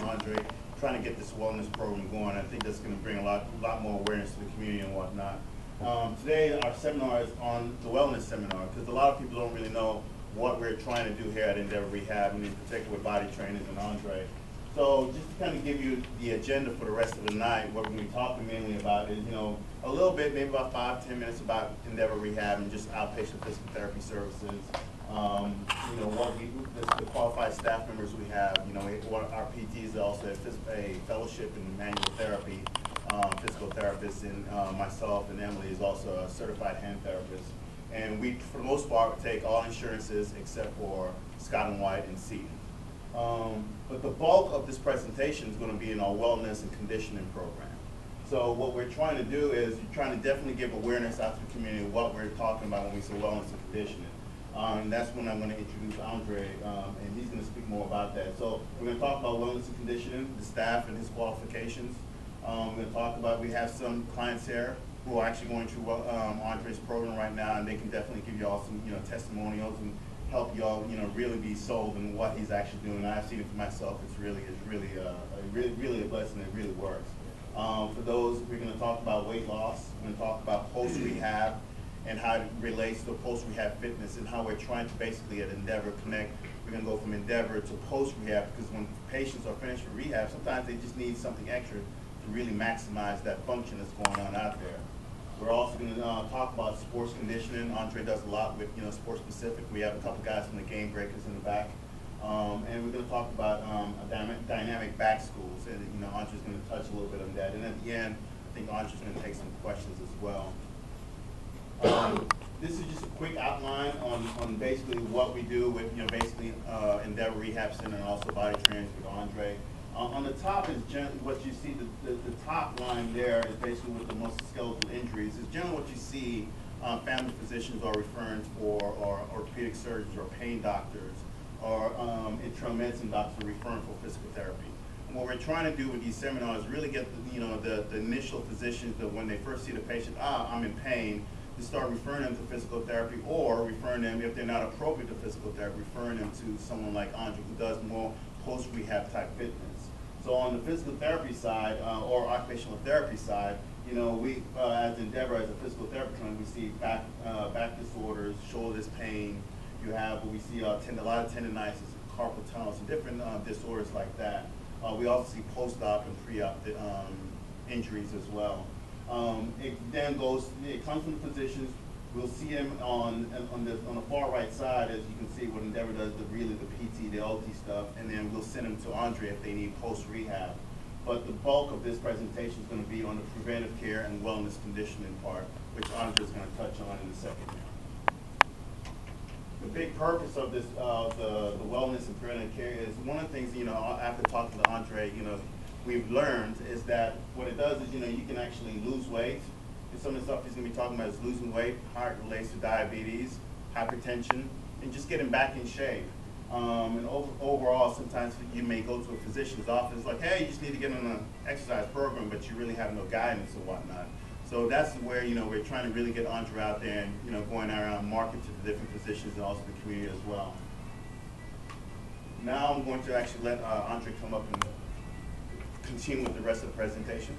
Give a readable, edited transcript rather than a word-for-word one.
Andre, trying to get this wellness program going. I think that's going to bring a lot more awareness to the community and whatnot. Today, our seminar is on the wellness seminar, because a lot of people don't really know what we're trying to do here at Endeavor Rehab, and in particular with body trainers and Andre. So just to kind of give you the agenda for the rest of the night, what we're going to be talking mainly about is, a little bit, maybe about 5–10 minutes about Endeavor Rehab and just outpatient physical therapy services. What the qualified staff members we have, our PTs also have a fellowship in manual therapy, physical therapist, and myself and Emily is also a certified hand therapist. And we, for the most part, take all insurances except for Scott & White and Seton. But the bulk of this presentation is going to be in our wellness and conditioning program. So what we're trying to do is you're trying to definitely give awareness out to the community of what we're talking about when we say wellness and conditioning. And that's when I'm going to introduce Andre, and he's going to speak more about that. So we're going to talk about wellness and conditioning, the staff and his qualifications. We're going to talk about, we have some clients here who are actually going through Andre's program right now, and they can definitely give you all some testimonials and help you all really be sold in what he's actually doing. I've seen it for myself. It's really a blessing. It really works. For those, we're going to talk about weight loss. We're going to talk about post-rehab and how it relates to post-rehab fitness and how we're trying to basically at Endeavor connect. We're going to go from Endeavor to post-rehab, because when patients are finished with rehab, sometimes they just need something extra to really maximize that function that's going on out there. We're also going to talk about sports conditioning. Andre does a lot with sports specific. We have a couple guys from the Game Breakers in the back. And we're going to talk about dynamic back schools, and Andre's going to touch a little bit on that. And at the end, I think Andre's going to take some questions as well. This is just a quick outline on basically what we do with basically Endeavor Rehab Center and also body trainers with Andre. On the top is what you see, the top line there is basically with the musculoskeletal injuries. Is generally what you see family physicians are referring for, or orthopedic surgeons or pain doctors, or internal medicine doctors are referring for physical therapy. And what we're trying to do with these seminars is really get the initial physicians that when they first see the patient, I'm in pain, to start referring them to physical therapy, or referring them, if they're not appropriate to physical therapy, referring them to someone like Andre who does more post-rehab type fitness. So on the physical therapy side, or occupational therapy side, we as Endeavor, as a physical therapy clinic, we see back disorders, shoulders pain. You have what we see a lot of tendonitis, carpal tunnel, some different disorders like that. We also see post-op and pre-op injuries as well. It comes from the physicians. We'll see him on the far right side, as you can see, what Endeavor does, the PT, the OT stuff, and then we'll send them to Andre if they need post-rehab. But the bulk of this presentation is going to be on the preventive care and wellness conditioning part, which Andre is going to touch on in a second. The big purpose of this, the wellness and preventive care, is one of the things, after talking to Andre, we've learned is that what it does is, you can actually lose weight. Some of the stuff he's going to be talking about is losing weight, how it relates to diabetes, hypertension, and just getting back in shape. And overall, sometimes you may go to a physician's office like, hey, you just need to get on an exercise program, but you really have no guidance or whatnot. So that's where we're trying to really get Andre out there and going around market to the different physicians and also the community as well. Now I'm going to actually let Andre come up and continue with the rest of the presentation.